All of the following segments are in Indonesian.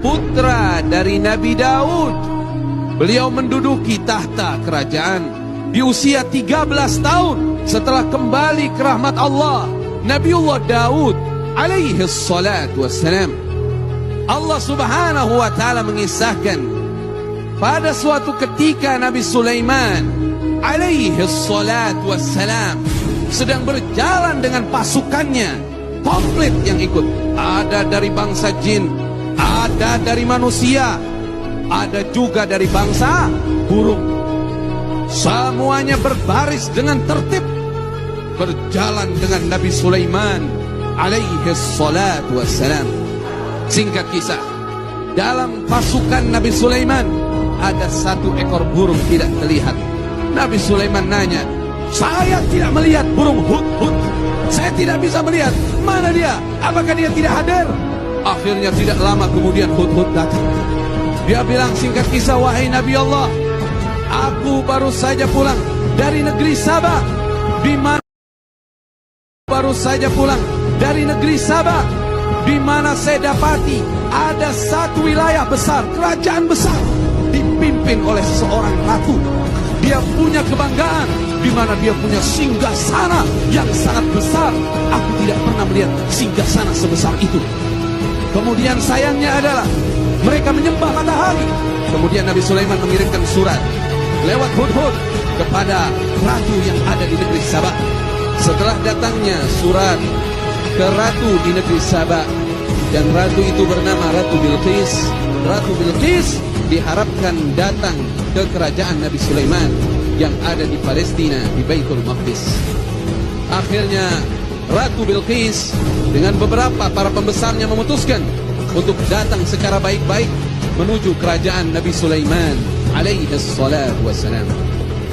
putra dari Nabi Daud. Beliau menduduki tahta kerajaan di usia 13 tahun setelah kembali ke rahmat Allah. Nabiullah Daud alaihi salatu wassalam, Allah subhanahu wa ta'ala mengisahkan pada suatu ketika Nabi Sulaiman alaihi salatu wassalam sedang berjalan dengan pasukannya komplit yang ikut. Ada dari bangsa jin, ada dari manusia, ada juga dari bangsa burung. Semuanya berbaris dengan tertib, berjalan dengan Nabi Sulaiman alaihi salatu wassalam. Singkat kisah, dalam pasukan Nabi Sulaiman ada satu ekor burung tidak terlihat. Nabi Sulaiman nanya, saya tidak melihat burung hudhud, saya tidak bisa melihat, mana dia? Apakah dia tidak hadir? Akhirnya tidak lama kemudian hudhud datang. Dia bilang, singkat kisah, wahai Nabi Allah, aku baru saja pulang dari negeri Sabah, di mana baru saja pulang dari negeri Sabah, di mana saya dapati ada satu wilayah besar, kerajaan besar, dipimpin oleh seorang ratu. Dia punya kebanggaan, di mana dia punya singgasana yang sangat besar. Aku tidak pernah melihat singgasana sebesar itu. Kemudian sayangnya adalah mereka menyembah matahari. Kemudian Nabi Sulaiman mengirimkan surat lewat hudhud kepada ratu yang ada di negeri Sabah. Setelah datangnya surat ke ratu di negeri Sabah, dan ratu itu bernama Ratu Bilqis. Ratu Bilqis diharapkan datang ke kerajaan Nabi Sulaiman yang ada di Palestina, di Baitul Maqdis. Akhirnya Ratu Bilqis dengan beberapa para pembesarnya memutuskan untuk datang secara baik-baik menuju kerajaan Nabi Sulaiman alaihi salatu wassalam.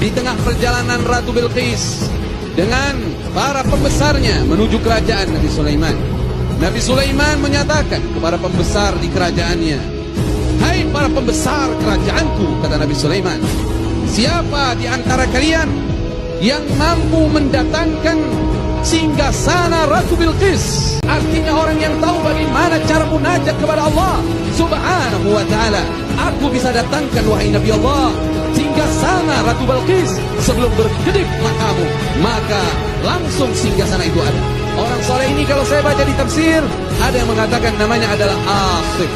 Di tengah perjalanan Ratu Bilqis dengan para pembesarnya menuju kerajaan Nabi Sulaiman, Nabi Sulaiman menyatakan kepada pembesar di kerajaannya, hai para pembesar kerajaanku, kata Nabi Sulaiman, siapa di antara kalian yang mampu mendatangkan singgasana Ratu Bilqis, artinya orang yang tahu bagaimana cara munajat kepada Allah subhanahu wa ta'ala, aku bisa datangkan wahai Nabi Allah singgasana Ratu Bilqis sebelum berkedip matamu. Maka langsung singgasana itu ada. Orang soleh ini kalau saya baca di tafsir, ada yang mengatakan namanya adalah Asif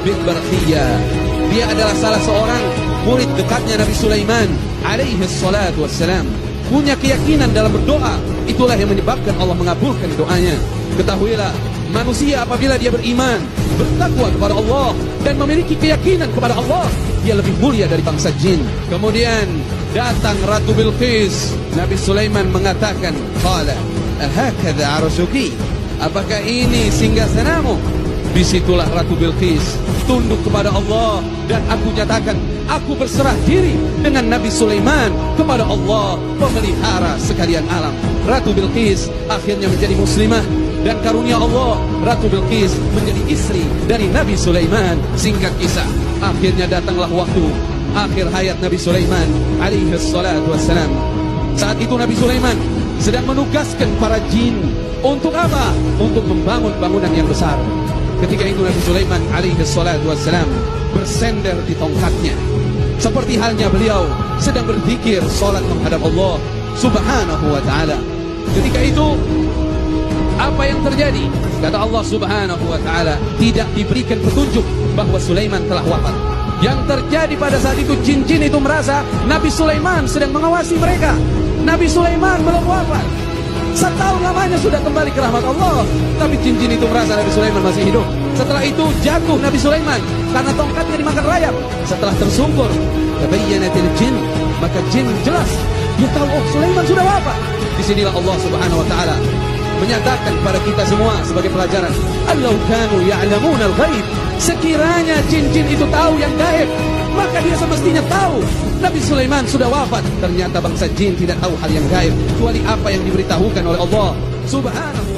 bin Barqiyah. Dia adalah salah seorang murid dekatnya Nabi Sulaiman alaihi salatu wassalam. Punya keyakinan dalam berdoa, itulah yang menyebabkan Allah mengabulkan doanya. Ketahuilah, manusia apabila dia beriman, bertakwa kepada Allah, dan memiliki keyakinan kepada Allah, dia lebih mulia dari bangsa jin. Kemudian datang Ratu Bilqis. Nabi Sulaiman mengatakan, qala ahakadha arshuki, apakah ini singgasanamu? Disitulah Ratu Bilqis tunduk kepada Allah, dan aku nyatakan, aku berserah diri dengan Nabi Sulaiman kepada Allah, pemelihara sekalian alam. Ratu Bilqis akhirnya menjadi muslimah, dan karunia Allah, Ratu Bilqis menjadi istri dari Nabi Sulaiman. Singkat kisah, akhirnya datanglah waktu akhir hayat Nabi Sulaiman alaihi salatu wassalam. Saat itu Nabi Sulaiman sedang menugaskan para jin untuk apa? Untuk membangun bangunan yang besar. Ketika itu Nabi Sulaiman alaihi salatu wassalam bersender di tongkatnya, seperti halnya beliau sedang berzikir, salat menghadap Allah subhanahu wa ta'ala. Ketika itu apa yang terjadi? Kata Allah subhanahu wa ta'ala, tidak diberikan petunjuk bahwa Sulaiman telah wafat. Yang terjadi pada saat itu, jin-jin itu merasa Nabi Sulaiman sedang mengawasi mereka. Nabi Sulaiman belum wafat, setahun lamanya sudah kembali ke rahmat Allah, tapi jin-jin itu merasa Nabi Sulaiman masih hidup. Setelah itu jatuh Nabi Sulaiman karena tongkatnya dimakan rayap. Setelah tersungkur, tabayyanatil jin, maka jin jelas dia tahu, oh Sulaiman sudah wafat. Disinilah Allah subhanahu wa ta'ala menyatakan kepada kita semua sebagai pelajaran, allau kanu ya'lamun al-ghaib, sekiranya jin-jin itu tahu yang gaib, maka dia semestinya tahu Nabi Sulaiman sudah wafat. Ternyata bangsa jin tidak tahu hal yang gaib kecuali apa yang diberitahukan oleh Allah subhanahu wa ta'ala.